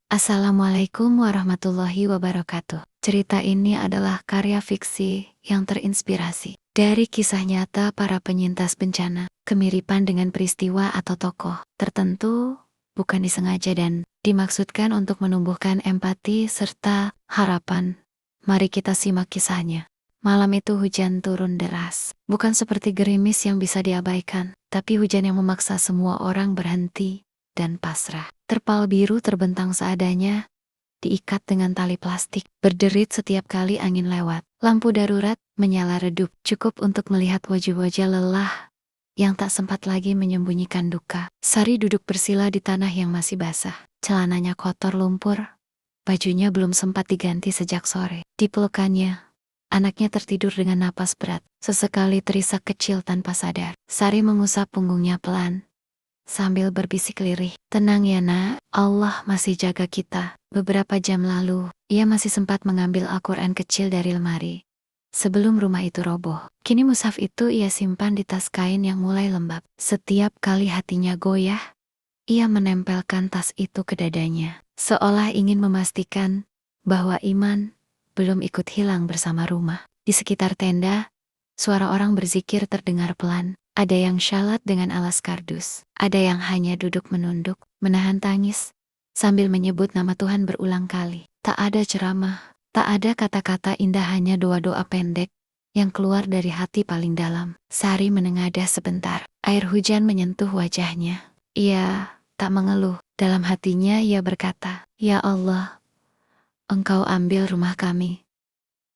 Assalamualaikum warahmatullahi wabarakatuh. Cerita ini adalah karya fiksi yang terinspirasi dari kisah nyata para penyintas bencana. Kemiripan dengan peristiwa atau tokoh tertentu bukan disengaja dan dimaksudkan untuk menumbuhkan empati serta harapan. Mari kita simak kisahnya. Malam itu hujan turun deras. Bukan seperti gerimis yang bisa diabaikan, tapi hujan yang memaksa semua orang berhenti dan pasrah. Terpal biru terbentang seadanya, diikat dengan tali plastik, berderit setiap kali angin lewat. Lampu darurat menyala redup, cukup untuk melihat wajah-wajah lelah yang tak sempat lagi menyembunyikan duka. Sari duduk bersila di tanah yang masih basah. Celananya kotor lumpur, bajunya belum sempat diganti sejak sore. Di pelukannya, anaknya tertidur dengan napas berat. Sesekali terisak kecil tanpa sadar. Sari mengusap punggungnya pelan sambil berbisik lirih, "Tenang ya nak, Allah masih jaga kita." Beberapa jam lalu, ia masih sempat mengambil Al-Quran kecil dari lemari sebelum rumah itu roboh. Kini mushaf itu ia simpan di tas kain yang mulai lembab. Setiap kali hatinya goyah, ia menempelkan tas itu ke dadanya, seolah ingin memastikan bahwa iman belum ikut hilang bersama rumah. Di sekitar tenda, suara orang berzikir terdengar pelan. Ada yang syalat dengan alas kardus, ada yang hanya duduk menunduk, menahan tangis, sambil menyebut nama Tuhan berulang kali. Tak ada ceramah, tak ada kata-kata indah, hanya doa-doa pendek yang keluar dari hati paling dalam. Sari menengadah sebentar, air hujan menyentuh wajahnya. Ia tak mengeluh, dalam hatinya ia berkata, "Ya Allah, Engkau ambil rumah kami,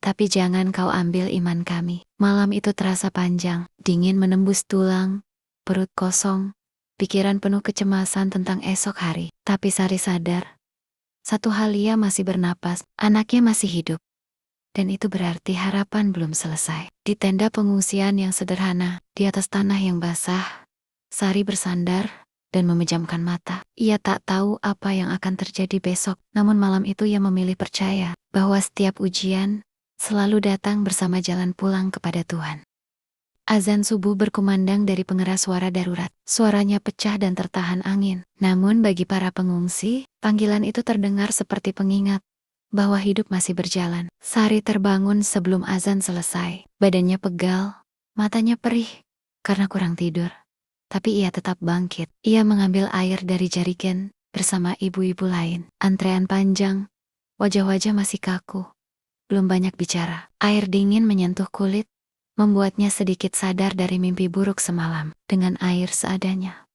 tapi jangan Kau ambil iman kami." Malam itu terasa panjang, dingin menembus tulang, perut kosong, pikiran penuh kecemasan tentang esok hari. Tapi Sari sadar, satu hal, ia masih bernapas, anaknya masih hidup. Dan itu berarti harapan belum selesai. Di tenda pengungsian yang sederhana, di atas tanah yang basah, Sari bersandar dan memejamkan mata. Ia tak tahu apa yang akan terjadi besok, namun malam itu ia memilih percaya bahwa setiap ujian selalu datang bersama jalan pulang kepada Tuhan. Azan subuh berkumandang dari pengeras suara darurat. Suaranya pecah dan tertahan angin. Namun bagi para pengungsi, panggilan itu terdengar seperti pengingat bahwa hidup masih berjalan. Sari terbangun sebelum azan selesai. Badannya pegal, matanya perih karena kurang tidur. Tapi ia tetap bangkit. Ia mengambil air dari jerigen bersama ibu-ibu lain. Antrean panjang, wajah-wajah masih kaku. Belum banyak bicara. Air dingin menyentuh kulit, membuatnya sedikit sadar dari mimpi buruk semalam. Dengan air seadanya,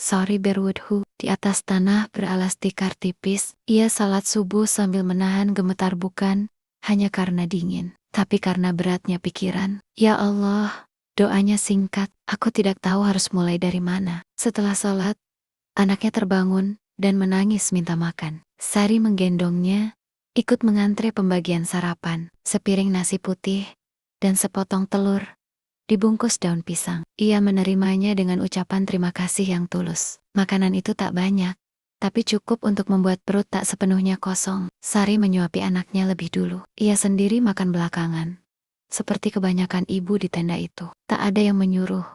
Sari berwudhu di atas tanah beralas tikar tipis. Ia salat subuh sambil menahan gemetar, bukan hanya karena dingin, tapi karena beratnya pikiran. "Ya Allah," doanya singkat, "aku tidak tahu harus mulai dari mana." Setelah salat, anaknya terbangun dan menangis minta makan. Sari menggendongnya, ikut mengantre pembagian sarapan, sepiring nasi putih, dan sepotong telur, dibungkus daun pisang. Ia menerimanya dengan ucapan terima kasih yang tulus. Makanan itu tak banyak, tapi cukup untuk membuat perut tak sepenuhnya kosong. Sari menyuapi anaknya lebih dulu. Ia sendiri makan belakangan. Seperti kebanyakan ibu di tenda itu, tak ada yang menyuruh,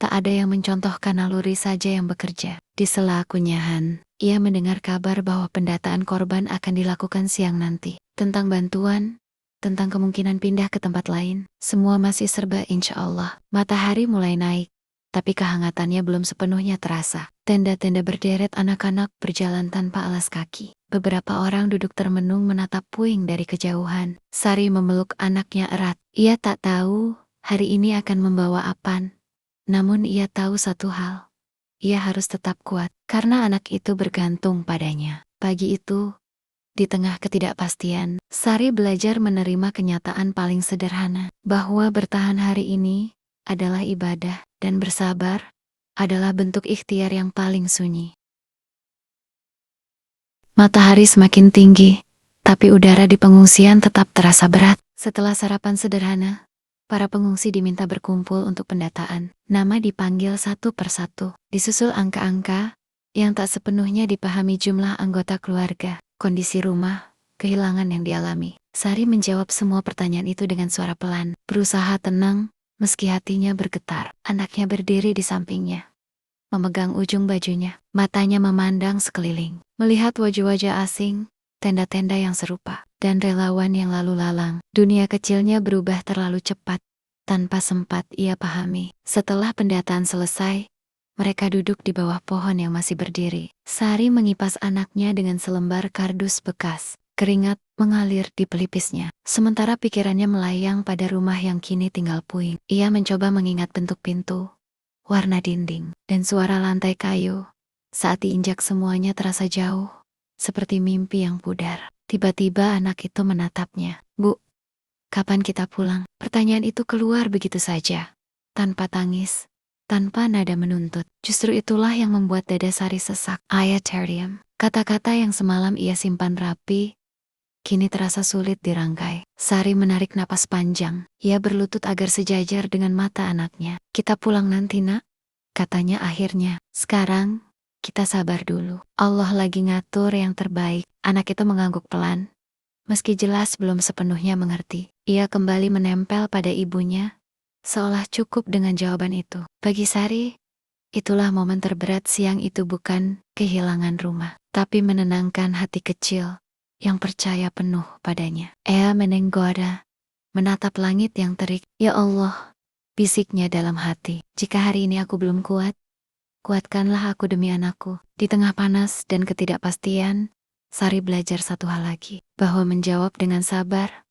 tak ada yang mencontohkan, naluri saja yang bekerja. Di sela kunyahan, ia mendengar kabar bahwa pendataan korban akan dilakukan siang nanti. Tentang bantuan, tentang kemungkinan pindah ke tempat lain, semua masih serba insya Allah. Matahari mulai naik, tapi kehangatannya belum sepenuhnya terasa. Tenda-tenda berderet, anak-anak berjalan tanpa alas kaki. Beberapa orang duduk termenung menatap puing dari kejauhan. Sari memeluk anaknya erat. Ia tak tahu hari ini akan membawa apa. Namun ia tahu satu hal, ia harus tetap kuat, karena anak itu bergantung padanya. Pagi itu, di tengah ketidakpastian, Sari belajar menerima kenyataan paling sederhana, bahwa bertahan hari ini adalah ibadah, dan bersabar adalah bentuk ikhtiar yang paling sunyi. Matahari semakin tinggi, tapi udara di pengungsian tetap terasa berat. Setelah sarapan sederhana, para pengungsi diminta berkumpul untuk pendataan. Nama dipanggil satu persatu, disusul angka-angka yang tak sepenuhnya dipahami jumlah anggota keluarga, kondisi rumah, kehilangan yang dialami. Sari menjawab semua pertanyaan itu dengan suara pelan, berusaha tenang, meski hatinya bergetar. Anaknya berdiri di sampingnya, memegang ujung bajunya. Matanya memandang sekeliling, melihat wajah-wajah asing, tenda-tenda yang serupa, dan relawan yang lalu lalang. Dunia kecilnya berubah terlalu cepat, tanpa sempat ia pahami. Setelah pendataan selesai, mereka duduk di bawah pohon yang masih berdiri. Sari mengipas anaknya dengan selembar kardus bekas. Keringat mengalir di pelipisnya. Sementara pikirannya melayang pada rumah yang kini tinggal puing. Ia mencoba mengingat bentuk pintu, warna dinding, dan suara lantai kayu. Saat diinjak semuanya terasa jauh, seperti mimpi yang pudar. Tiba-tiba anak itu menatapnya. "Bu, kapan kita pulang?" Pertanyaan itu keluar begitu saja, tanpa tangis, tanpa nada menuntut. Justru itulah yang membuat dada Sari sesak. Ayaterium. Kata-kata yang semalam ia simpan rapi, kini terasa sulit dirangkai. Sari menarik napas panjang. Ia berlutut agar sejajar dengan mata anaknya. "Kita pulang nanti, Nak," katanya akhirnya. "Sekarang, kita sabar dulu. Allah lagi ngatur yang terbaik." Anak itu mengangguk pelan, meski jelas belum sepenuhnya mengerti. Ia kembali menempel pada ibunya, seolah cukup dengan jawaban itu. Bagi Sari, itulah momen terberat siang itu, bukan kehilangan rumah, tapi menenangkan hati kecil yang percaya penuh padanya. Ia menenggoda, menatap langit yang terik. "Ya Allah," bisiknya dalam hati, "jika hari ini aku belum kuat, kuatkanlah aku demi anakku." Di tengah panas dan ketidakpastian, Sari belajar satu hal lagi, bahwa menjawab dengan sabar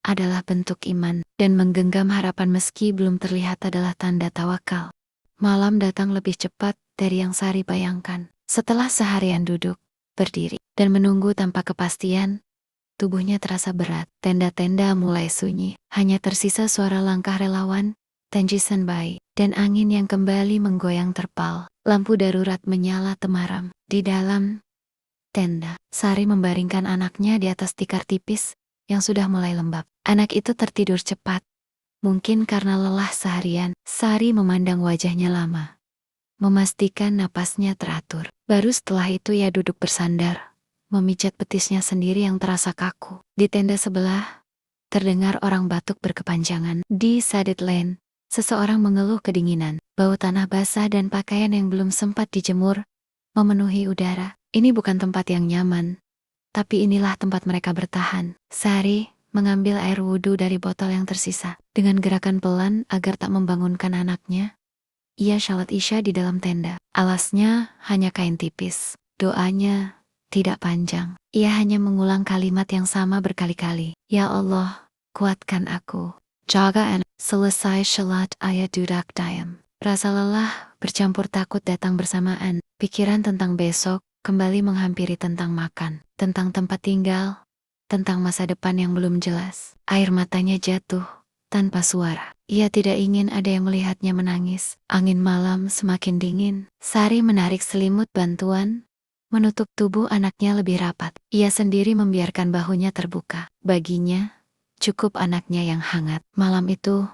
adalah bentuk iman, dan menggenggam harapan meski belum terlihat adalah tanda tawakal. Malam datang lebih cepat dari yang Sari bayangkan. Setelah seharian duduk, berdiri, dan menunggu tanpa kepastian, tubuhnya terasa berat. Tenda-tenda mulai sunyi, hanya tersisa suara langkah relawan, tangisan bayi, dan angin yang kembali menggoyang terpal. Lampu darurat menyala temaram. Di dalam tenda, Sari membaringkan anaknya di atas tikar tipis yang sudah mulai lembab. Anak itu tertidur cepat. Mungkin karena lelah seharian, Sari memandang wajahnya lama, memastikan napasnya teratur. Baru setelah itu ia duduk bersandar, memijat betisnya sendiri yang terasa kaku. Di tenda sebelah, terdengar orang batuk berkepanjangan. Di Sadet Lane, seseorang mengeluh kedinginan. Bau tanah basah dan pakaian yang belum sempat dijemur memenuhi udara. Ini bukan tempat yang nyaman, tapi inilah tempat mereka bertahan. Sari mengambil air wudhu dari botol yang tersisa. Dengan gerakan pelan agar tak membangunkan anaknya, ia shalat isya di dalam tenda. Alasnya hanya kain tipis. Doanya tidak panjang. Ia hanya mengulang kalimat yang sama berkali-kali. "Ya Allah, kuatkan aku. Jaga anak." Selesai shalat ayat dudak dayam. Rasa lelah bercampur takut datang bersamaan. Pikiran tentang besok kembali menghampiri, tentang makan, tentang tempat tinggal, tentang masa depan yang belum jelas. Air matanya jatuh tanpa suara. Ia tidak ingin ada yang melihatnya menangis. Angin malam semakin dingin. Sari menarik selimut bantuan, menutup tubuh anaknya lebih rapat. Ia sendiri membiarkan bahunya terbuka. Baginya, cukup anaknya yang hangat. Malam itu,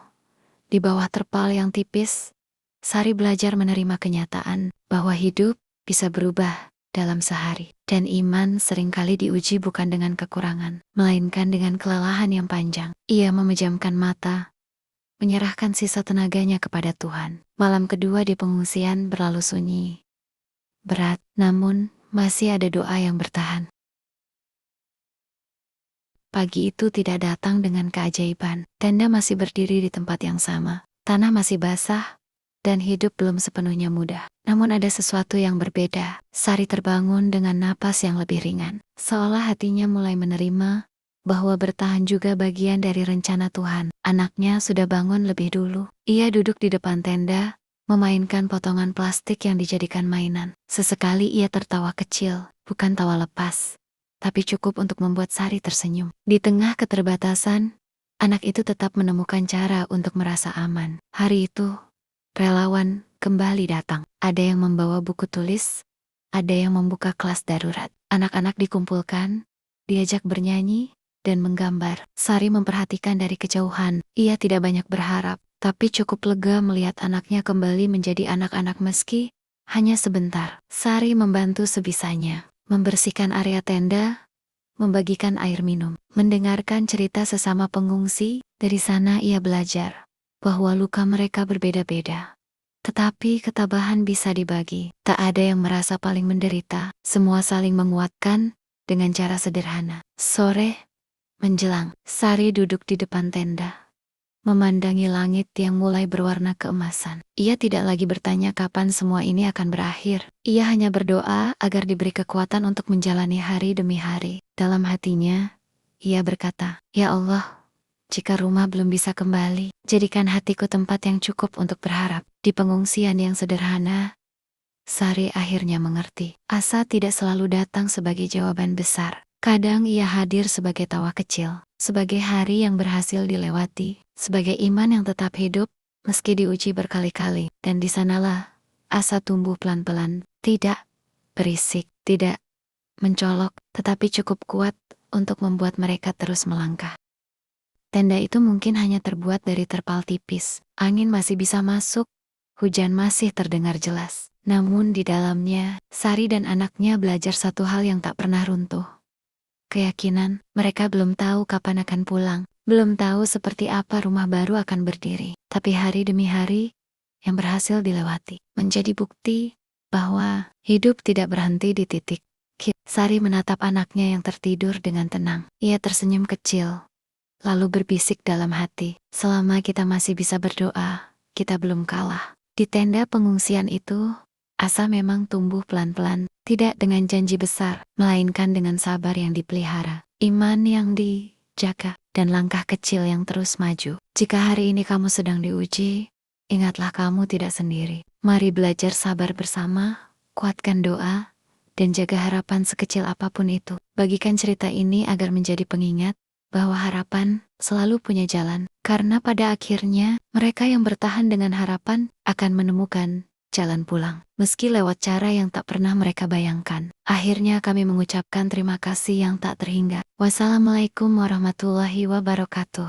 di bawah terpal yang tipis, Sari belajar menerima kenyataan bahwa hidup bisa berubah dalam sehari. Dan iman seringkali diuji bukan dengan kekurangan, melainkan dengan kelelahan yang panjang. Ia memejamkan mata, menyerahkan sisa tenaganya kepada Tuhan. Malam kedua di pengungsian berlalu sunyi, berat, namun masih ada doa yang bertahan. Pagi itu tidak datang dengan keajaiban. Tenda masih berdiri di tempat yang sama. Tanah masih basah, dan hidup belum sepenuhnya mudah. Namun ada sesuatu yang berbeda. Sari terbangun dengan napas yang lebih ringan, seolah hatinya mulai menerima bahwa bertahan juga bagian dari rencana Tuhan. Anaknya sudah bangun lebih dulu. Ia duduk di depan tenda, memainkan potongan plastik yang dijadikan mainan. Sesekali ia tertawa kecil, bukan tawa lepas, tapi cukup untuk membuat Sari tersenyum. Di tengah keterbatasan, anak itu tetap menemukan cara untuk merasa aman. Hari itu, relawan kembali datang. Ada yang membawa buku tulis, ada yang membuka kelas darurat. Anak-anak dikumpulkan, diajak bernyanyi, dan menggambar. Sari memperhatikan dari kejauhan. Ia tidak banyak berharap, tapi cukup lega melihat anaknya kembali menjadi anak-anak meski hanya sebentar. Sari membantu sebisanya, membersihkan area tenda, membagikan air minum, mendengarkan cerita sesama pengungsi. Dari sana ia belajar bahwa luka mereka berbeda-beda, Tetapi ketabahan bisa dibagi. Tak ada yang merasa paling menderita. Semua saling menguatkan dengan cara sederhana. Sore menjelang, Sari duduk di depan tenda, memandangi langit yang mulai berwarna keemasan. Ia tidak lagi bertanya kapan semua ini akan berakhir. Ia hanya berdoa agar diberi kekuatan untuk menjalani hari demi hari. Dalam hatinya, ia berkata, "Ya Allah, jika rumah belum bisa kembali, jadikan hatiku tempat yang cukup untuk berharap." Di pengungsian yang sederhana, Sari akhirnya mengerti. Asa tidak selalu datang sebagai jawaban besar. Kadang ia hadir sebagai tawa kecil, sebagai hari yang berhasil dilewati, sebagai iman yang tetap hidup meski diuji berkali-kali. Dan di sanalah asa tumbuh pelan-pelan, tidak berisik, tidak mencolok, tetapi cukup kuat untuk membuat mereka terus melangkah. Tenda itu mungkin hanya terbuat dari terpal tipis. Angin masih bisa masuk, hujan masih terdengar jelas. Namun di dalamnya, Sari dan anaknya belajar satu hal yang tak pernah runtuh. Keyakinan, mereka belum tahu kapan akan pulang, belum tahu seperti apa rumah baru akan berdiri. Tapi hari demi hari yang berhasil dilewati, menjadi bukti bahwa hidup tidak berhenti di titik. Sari menatap anaknya yang tertidur dengan tenang. Ia tersenyum kecil, lalu berbisik dalam hati, "Selama kita masih bisa berdoa, kita belum kalah." Di tenda pengungsian itu, asa memang tumbuh pelan-pelan, tidak dengan janji besar, melainkan dengan sabar yang dipelihara, iman yang dijaga, dan langkah kecil yang terus maju. Jika hari ini kamu sedang diuji, ingatlah kamu tidak sendiri. Mari belajar sabar bersama, kuatkan doa, dan jaga harapan sekecil apapun itu. Bagikan cerita ini agar menjadi pengingat bahwa harapan selalu punya jalan, karena pada akhirnya mereka yang bertahan dengan harapan akan menemukan jalan pulang, meski lewat cara yang tak pernah mereka bayangkan. Akhirnya kami mengucapkan terima kasih yang tak terhingga. Wassalamualaikum warahmatullahi wabarakatuh.